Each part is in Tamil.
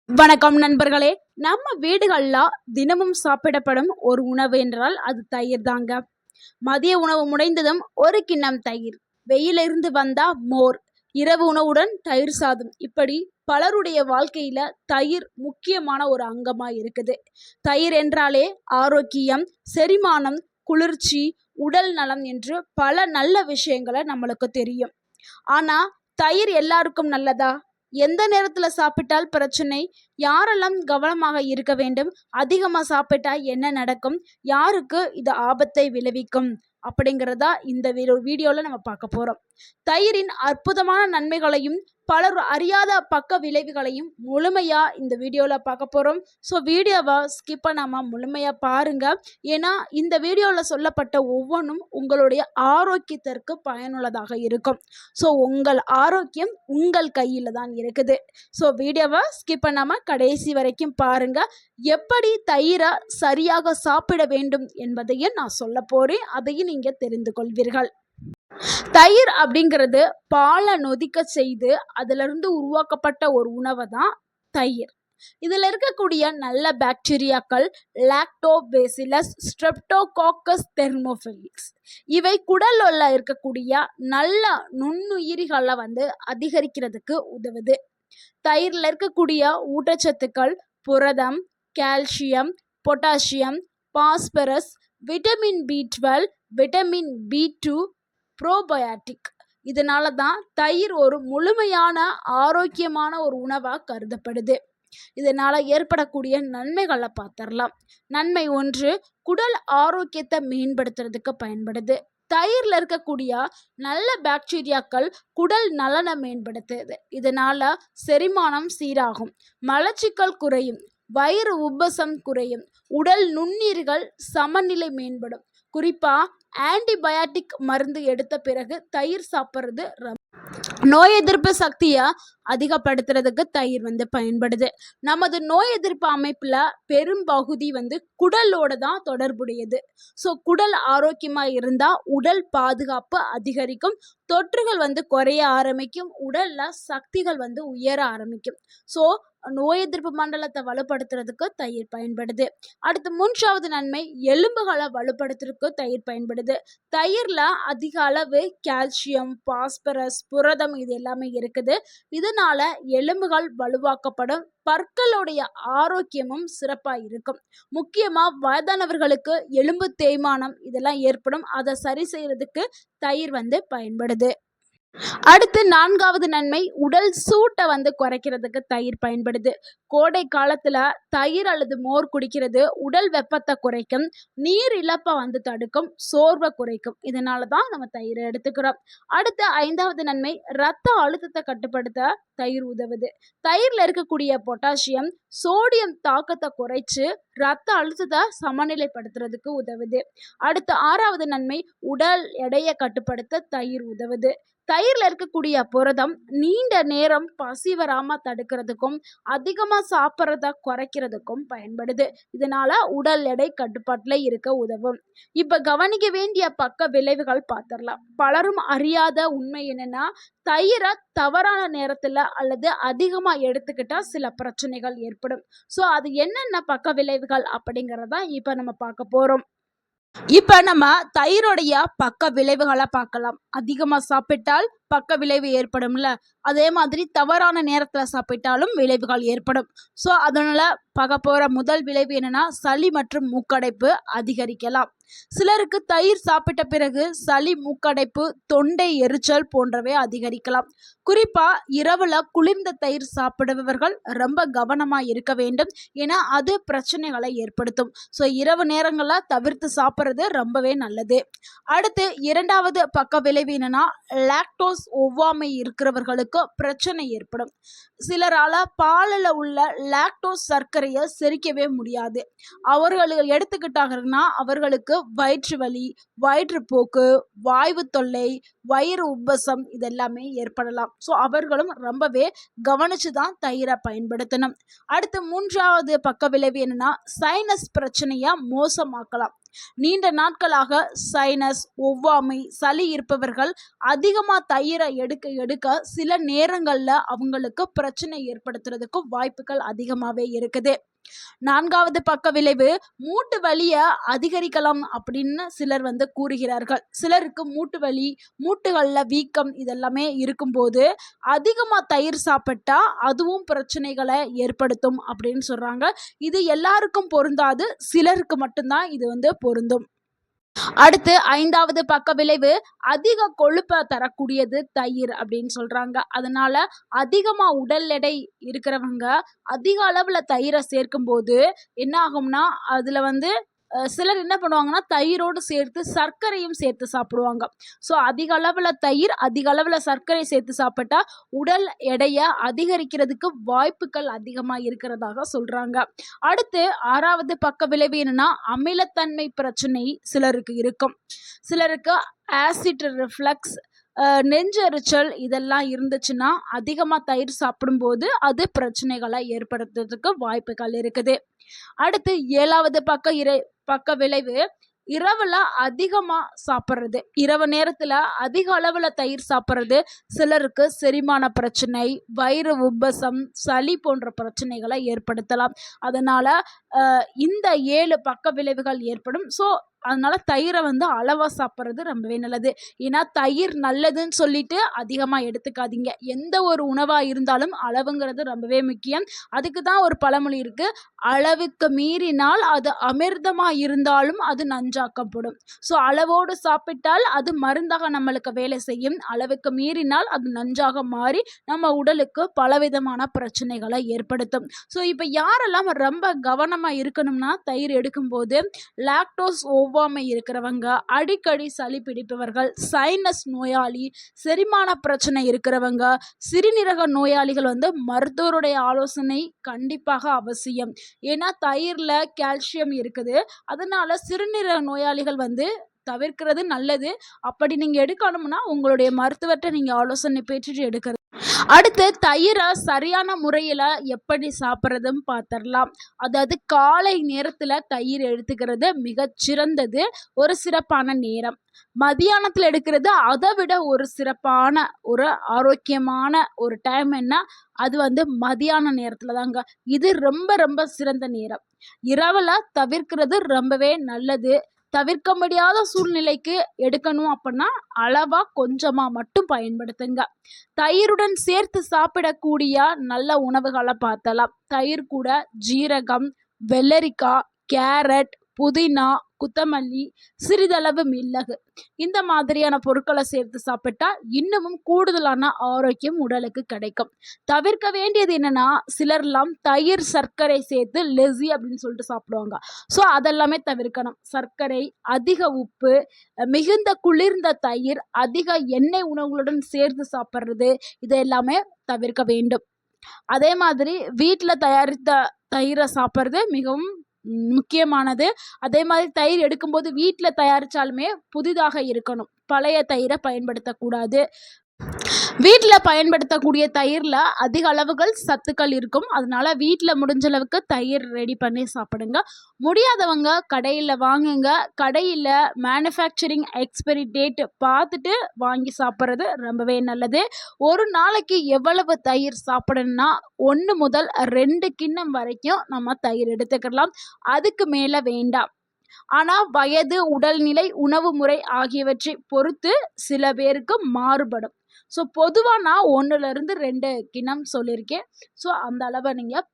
வணக்கம் நண்பர்களே. நம்ம வீடுகள்ல தினமும் சாப்பிடப்படும் ஒரு உணவு என்றால் அது தயிர் தாங்க. மதிய உணவு முடிந்ததும் ஒரு கிண்ணம் தயிர், வெயிலிருந்து வந்தா மோர், இரவு உணவுடன் தயிர் சாதம், இப்படி பலருடைய வாழ்க்கையில தயிர் முக்கியமான ஒரு அங்கமா இருக்குது. தயிர் என்றாலே ஆரோக்கியம், செரிமானம், குளிர்ச்சி, உடல் நலம் என்று பல நல்ல விஷயங்களை நம்மளுக்கு தெரியும். ஆனா தயிர் எல்லாருக்கும் நல்லதா? எந்த நேரத்துல சாப்பிட்டால் பிரச்சனை? யாரெல்லாம் கவனமாக இருக்க வேண்டும்? அதிகமா சாப்பிட்டா என்ன நடக்கும்? யாருக்கு இது ஆபத்தை விளைவிக்கும்? அப்படிங்கிறதா இந்த வீடியோல நம்ம பார்க்க போறோம். தயிரின் அற்புதமான நன்மைகளையும் பலர் அறியாத பக்க விளைவுகளையும் முழுமையா இந்த வீடியோல பார்க்க போறோம். ஸோ வீடியோவை ஸ்கிப் பண்ணாம முழுமையா பாருங்க. ஏன்னா இந்த வீடியோல சொல்லப்பட்ட ஒவ்வொன்றும் உங்களுடைய ஆரோக்கியத்திற்கு பயனுள்ளதாக இருக்கும். ஸோ உங்கள் ஆரோக்கியம் உங்கள் கையில் தான் இருக்குது. ஸோ வீடியோவை ஸ்கிப் பண்ணாம கடைசி வரைக்கும் பாருங்க. எப்படி தயிரை சரியாக சாப்பிட வேண்டும் என்பதையும் நான் சொல்ல போறேன். அதையும் நீங்க தெரிந்து கொள்வீர்கள். தயிர் அப்படிங்கிறது பாலை நொதிக்க செய்து அதிலிருந்து உருவாக்கப்பட்ட ஒரு உணவை தான் தயிர். இதில் இருக்கக்கூடிய நல்ல பாக்டீரியாக்கள் லாக்டோபேசிலஸ், ஸ்ட்ரெப்டோகாக்கஸ், தெர்மோஃபிலிக்ஸ், இவை குடல்ல இருக்கக்கூடிய நல்ல நுண்ணுயிரிகளை அதிகரிக்கிறதுக்கு உதவுது. தயிரில் இருக்கக்கூடிய ஊட்டச்சத்துக்கள் புரதம், calcium, potassium, phosphorus, vitamin B12, vitamin B2, probiotic. இதனால தான் தயிர் ஒரு முழுமையான ஆரோக்கியமான ஒரு உணவாக கருதப்படுது. இதனால் ஏற்படக்கூடிய நன்மைகளை பார்த்துடலாம். நன்மை 1, குடல் ஆரோக்கியத்தை மேம்படுத்துறதுக்கு பயன்படுது. தயிரில் இருக்கக்கூடிய நல்ல பாக்டீரியாக்கள் குடல் நலனை மேம்படுத்துது. இதனால் செரிமானம் சீராகும், மலச்சிக்கல் குறையும், வயிறு உப்பசம் குறையும், உடல் நுண்ணீர்கள் சமநிலை மேம்படும். குறிப்பாக ஆன்டிபயாட்டிக் மருந்து எடுத்த பிறகு தயிர் சாப்பிட்றது நோய் எதிர்ப்பு சக்தியை அதிகப்படுத்துறதுக்கு தயிர் பயன்படுது. நமது நோய் எதிர்ப்பு அமைப்புல பெரும் பகுதி குடலோட தான் தொடர்புடையது. ஸோ குடல் ஆரோக்கியமாக இருந்தால் உடல் பாதுகாப்பு அதிகரிக்கும், தொற்றுகள் குறைய ஆரம்பிக்கும், உடல்ல சக்திகள் உயர ஆரம்பிக்கும். ஸோ நோய் எதிர்ப்பு மண்டலத்தை வலுப்படுத்துறதுக்கு தயிர் பயன்படுது. அடுத்து 3வது நன்மை, எலும்புகளை வலுப்படுத்துறதுக்கு தயிர் பயன்படுது. தயிர்ல அதிக அளவு கால்சியம், பாஸ்பரஸ், புரதம் இது எல்லாமே இருக்குது. இதனால எலும்புகள் வலுவாக்கப்படும், பற்களுடைய ஆரோக்கியமும் சிறப்பாக இருக்கும். முக்கியமாக வயதானவர்களுக்கு எலும்பு தேய்மானம் இதெல்லாம் ஏற்படும், அதை சரி செய்யறதுக்கு தயிர் பயன்படுது. அடுத்து 4வது நன்மை, உடல் சூட்டை குறைக்கிறதுக்கு தயிர் பயன்படுது. கோடை காலத்துல தயிர் அல்லது மோர் குடிக்கிறது உடல் வெப்பத்தை குறைக்கும், நீர் இழப்பை தடுக்கும், சோர்வை குறைக்கும். இதனால தான் நம்ம தயிரை எடுத்துக்கிறோம். அடுத்து 5வது நன்மை, இரத்த அழுத்தத்தை கட்டுப்படுத்த தயிர் உதவுது. தயிரில் இருக்கக்கூடிய பொட்டாசியம் சோடியம் தாக்கத்தை குறைச்சு இரத்த அழுத்தத்தை சமநிலைப்படுத்துறதுக்கு உதவுது. அடுத்து 6வது நன்மை, உடல் எடையை கட்டுப்படுத்த தயிர் உதவுது. தயிரில் இருக்கக்கூடிய புரதம் நீண்ட நேரம் பசி வராமல் தடுக்கிறதுக்கும் அதிகமாக சாப்பிட்றத குறைக்கிறதுக்கும் பயன்படுது. இதனால உடல் எடை கட்டுப்பாட்டில் இருக்க உதவும். இப்போ கவனிக்க வேண்டிய பக்க விளைவுகள் பார்த்துடலாம். பலரும் அறியாத உண்மை என்னன்னா, தயிரை தவறான நேரத்தில் அல்லது அதிகமாக எடுத்துக்கிட்டால் சில பிரச்சனைகள் ஏற்படும். ஸோ அது என்னென்ன பக்க விளைவுகள் அப்படிங்கிறத இப்போ நம்ம பார்க்க போகிறோம். இப்போ நம்ம தயிரோடைய பக்க விளைவுகளை பார்க்கலாம். அதிகமாக சாப்பிட்டால் பக்க விளைவு ஏற்படும்ல, அதே மாதிரி தவறான நேரத்தில் சாப்பிட்டாலும் விளைவுகள் ஏற்படும். ஸோ அதனால பார்க்க போகிற முதல் விளைவு என்னன்னா, சளி மற்றும் மூக்கடைப்பு அதிகரிக்கலாம். சிலருக்கு தயிர் சாப்பிட்ட பிறகு சளி, மூக்கடைப்பு, தொண்டை எரிச்சல் போன்றவை அதிகரிக்கலாம். குறிப்பாக இரவுல குளிர்ந்த தயிர் சாப்பிடுபவர்கள் ரொம்ப கவனமாக இருக்க வேண்டும். ஏன்னா அது பிரச்சனைகளை ஏற்படுத்தும். ஸோ இரவு நேரங்களில் தவிர்த்து சாப்பிட்றது ரொம்பவே நல்லது. அடுத்து 2வது பக்க விளைவு என்னன்னா, லாக்டோஸ் ஒவ்வாமை இருக்கிறவர்களுக்கு பிரச்சனை ஏற்படும். சிலரால பாலில் உள்ள லாக்டோஸ் சர்க்கரையை செரிக்கவே முடியாது. அவர்கள் எடுத்துக்கிட்டாங்கன்னா அவர்களுக்கு வயிற்று வலி, வயிற்றுப்போக்கு, வாய்வு தொல்லை, வயிறு உப்பசம் இதெல்லாமே ஏற்படலாம். ஸோ அவர்களும் ரொம்பவே கவனிச்சு தான் தயிரை பயன்படுத்தணும். அடுத்து 3வது பக்க விளைவு என்னன்னா, சைனஸ் பிரச்சனையை மோசமாக்கலாம். நீண்ட நாட்களாக சைனஸ், ஒவ்வாமை, சளி இருப்பவர்கள் அதிகமாக தயிரை எடுக்க எடுக்க சில நேரங்களில் அவங்களுக்கு பிரச்சனை ஏற்படுத்துறதுக்கு வாய்ப்புகள் அதிகமாகவே இருக்குது. 4வது பக்க விளைவு மூட்டு வலியை அதிகரிக்கலாம் அப்படின்னு சிலர் கூறுகிறார்கள். சிலருக்கு மூட்டு வலி, மூட்டுகளில் வீக்கம் இதெல்லாமே இருக்கும்போது அதிகமாக தயிர் சாப்பிட்டா அதுவும் பிரச்சனைகளை ஏற்படுத்தும் அப்படின்னு சொல்றாங்க. இது எல்லாருக்கும் பொருந்தாது, சிலருக்கு மட்டும்தான் இது பொருந்தும். அடுத்து 5வது பக்க விளைவு அதிக கொழுப்பை தரக்கூடியது தயிர் அப்படின்னு சொல்றாங்க. அதனால அதிகமா உடல் எடை இருக்கிறவங்க அதிக அளவுல தயிரை சேர்க்கும் போது என்ன ஆகும்னா அதுல சிலர் என்ன பண்ணுவாங்கன்னா தயிரோடு சேர்த்து சர்க்கரையும் சேர்த்து சாப்பிடுவாங்க. ஸோ அதிக அளவில் தயிர், அதிக அளவில் சர்க்கரை சேர்த்து சாப்பிட்டா உடல் எடையை அதிகரிக்கிறதுக்கு வாய்ப்புகள் அதிகமாக இருக்கிறதாக சொல்கிறாங்க. அடுத்து 6வது பக்க விளைவு என்னன்னா அமிலத்தன்மை பிரச்சனை சிலருக்கு இருக்கும். சிலருக்கு ஆசிட் ரிஃப்ளக்ஸ், நெஞ்செரிச்சல் இதெல்லாம் இருந்துச்சுன்னா அதிகமாக தயிர் சாப்பிடும்போது அது பிரச்சனைகளை ஏற்படுத்துறதுக்கு வாய்ப்புகள் இருக்குது. அடுத்து 7வது பக்க விளைவு இரவுல அதிகமா சாப்பிட்றது. இரவு நேரத்துல அதிக அளவுல தயிர் சாப்பிட்றது சிலருக்கு செரிமான பிரச்சனை, வயிறு உப்பசம், சளி போன்ற பிரச்சனைகளை ஏற்படுத்தலாம். அதனால இந்த 7 பக்க விளைவுகள் ஏற்படும். ஸோ அதனால தயிரை அளவா சாப்பிட்றது ரொம்பவே நல்லது. ஏன்னா தயிர் நல்லதுன்னு சொல்லிட்டு அதிகமாக எடுத்துக்காதீங்க. எந்த ஒரு உணவாக இருந்தாலும் அளவுங்கிறது ரொம்பவே முக்கியம். அதுக்கு தான் ஒரு பழமொழி இருக்கு, அளவுக்கு மீறினால் அது அமிர்தமாக இருந்தாலும் அது நஞ்சாக்கப்படும். ஸோ அளவோடு சாப்பிட்டால் அது மருந்தாக நம்மளுக்கு வேலை செய்யும். அளவுக்கு மீறினால் அது நஞ்சாக மாறி நம்ம உடலுக்கு பலவிதமான பிரச்சனைகளை ஏற்படுத்தும். ஸோ இப்போ யாரெல்லாம் ரொம்ப கவனமாக இருக்கணும்னா தயிர் எடுக்கும்போது லாக்டோஸ் ஒவ்வாமை இருக்கிறவங்க, அடிக்கடி சளி பிடிப்பவர்கள், சைனஸ் நோயாளி, செரிமான பிரச்சனை இருக்கிறவங்க, சிறுநீரக நோயாளிகள் மருத்துவருடைய ஆலோசனை கண்டிப்பாக அவசியம். ஏன்னா தயிர்ல கால்சியம் இருக்குது. அதனால சிறுநீரக நோயாளிகள் தவிர்க்கிறது நல்லது. அப்படி நீங்க எடுக்கணும்னா உங்களுடைய மருத்துவர்கிட்ட நீங்க ஆலோசனை பெற்றுட்டு எடுக்கிறது. அடுத்து தயிரை சரியான முறையில் எப்படி சாப்பிட்றதுன்னு பார்த்துடலாம். அதாவது காலை நேரத்தில் தயிர் எடுத்துக்கிறது மிகச்சிறந்தது, ஒரு சிறப்பான நேரம். மதியானத்தில் எடுக்கிறது அதை விட ஒரு சிறப்பான ஒரு ஆரோக்கியமான ஒரு டைம் என்ன, அது மதியான நேரத்தில் தாங்க. இது ரொம்ப ரொம்ப சிறந்த நேரம். இரவில் தவிர்க்கிறது ரொம்பவே நல்லது. தவிர்க்க முடியாத சூழ்நிலைக்கு எடுக்கணும் அப்படின்னா அளவா கொஞ்சமா மட்டும் பயன்படுத்துங்க. தயிருடன் சேர்த்து சாப்பிடக்கூடிய நல்ல உணவுகளை பார்த்தலாம். தயிர் கூட ஜீரகம், வெள்ளரிக்காய், கேரட், புதினா, கொத்தமல்லி, சிறிதளவு மிளகு இந்த மாதிரியான பொருட்களை சேர்த்து சாப்பிட்டா இன்னமும் கூடுதலான ஆரோக்கியம் உடலுக்கு கிடைக்கும். தவிர்க்க வேண்டியது என்னன்னா சிலர்லாம் தயிர் சர்க்கரை சேர்த்து லெசி அப்படின்னு சொல்லிட்டு சாப்பிடுவாங்க. ஸோ அதெல்லாமே தவிர்க்கணும். சர்க்கரை, அதிக உப்பு, மிகுந்த குளிர்ந்த தயிர், அதிக எண்ணெய் உணவுகளுடன் சேர்த்து சாப்பிட்றது இது எல்லாமே தவிர்க்க வேண்டும். அதே மாதிரி வீட்டில் தயாரித்த தயிரை சாப்பிட்றது மிகவும் முக்கியமானது. அதே மாதிரி தயிர் எடுக்கும்போது வீட்டில் தயாரித்தாலுமே புதிதாக இருக்கணும். பழைய தயிரை பயன்படுத்தக்கூடாது. வீட்டில் பயன்படுத்தக்கூடிய தயிரில் அதிக அளவுகள் சத்துக்கள் இருக்கும். அதனால வீட்டில் முடிஞ்ச அளவுக்கு தயிர் ரெடி பண்ணி சாப்பிடுங்க. முடியாதவங்க கடையில் வாங்குங்க. கடையில் மேனுஃபேக்சரிங் எக்ஸ்பைரி டேட் பார்த்துட்டு வாங்கி சாப்பிட்றது ரொம்பவே நல்லது. ஒரு நாளைக்கு எவ்வளவு தயிர் சாப்பிடணும்னா 1 முதல் 2 கிண்ணம் வரைக்கும் நம்ம தயிர் எடுத்துக்கலாம். அதுக்கு மேலே வேண்டாம். ஆனால் வயது, உடல்நிலை, உணவு முறை ஆகியவற்றை பொறுத்து சில பேருக்கு மாறுபடும். ஸோ பொதுவாக நான் 1லேருந்து 2 கிண்ணம் சொல்லியிருக்கேன். ஸோ அந்த அளவை நீங்கள்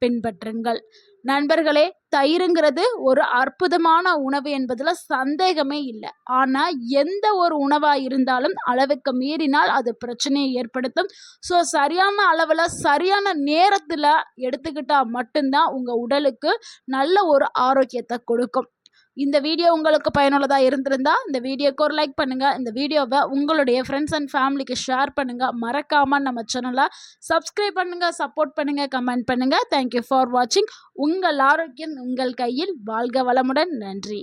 பின்பற்றுங்கள். நண்பர்களே, தயிருங்கிறது ஒரு அற்புதமான உணவு என்பதில் சந்தேகமே இல்லை. ஆனால் எந்த ஒரு உணவாக இருந்தாலும் அளவுக்கு மீறினால் அது பிரச்சனையை ஏற்படுத்தும். ஸோ சரியான அளவில் சரியான நேரத்தில் எடுத்துக்கிட்டால் மட்டும்தான் உங்கள் உடலுக்கு நல்ல ஒரு ஆரோக்கியத்தை கொடுக்கும். இந்த வீடியோ உங்களுக்கு பயனுள்ளதாக இருந்திருந்தா இந்த வீடியோக்கு ஒரு லைக் பண்ணுங்கள். இந்த வீடியோவை உங்களுடைய ஃப்ரெண்ட்ஸ் அண்ட் ஃபேமிலிக்கு ஷேர் பண்ணுங்கள். மறக்காமல் நம்ம சேனலை சப்ஸ்கிரைப் பண்ணுங்கள், சப்போர்ட் பண்ணுங்கள், கமெண்ட் பண்ணுங்கள். தேங்க்யூ ஃபார் வாட்சிங். உங்கள் ஆரோக்கியம் உங்கள் கையில். வாழ்க வளமுடன். நன்றி.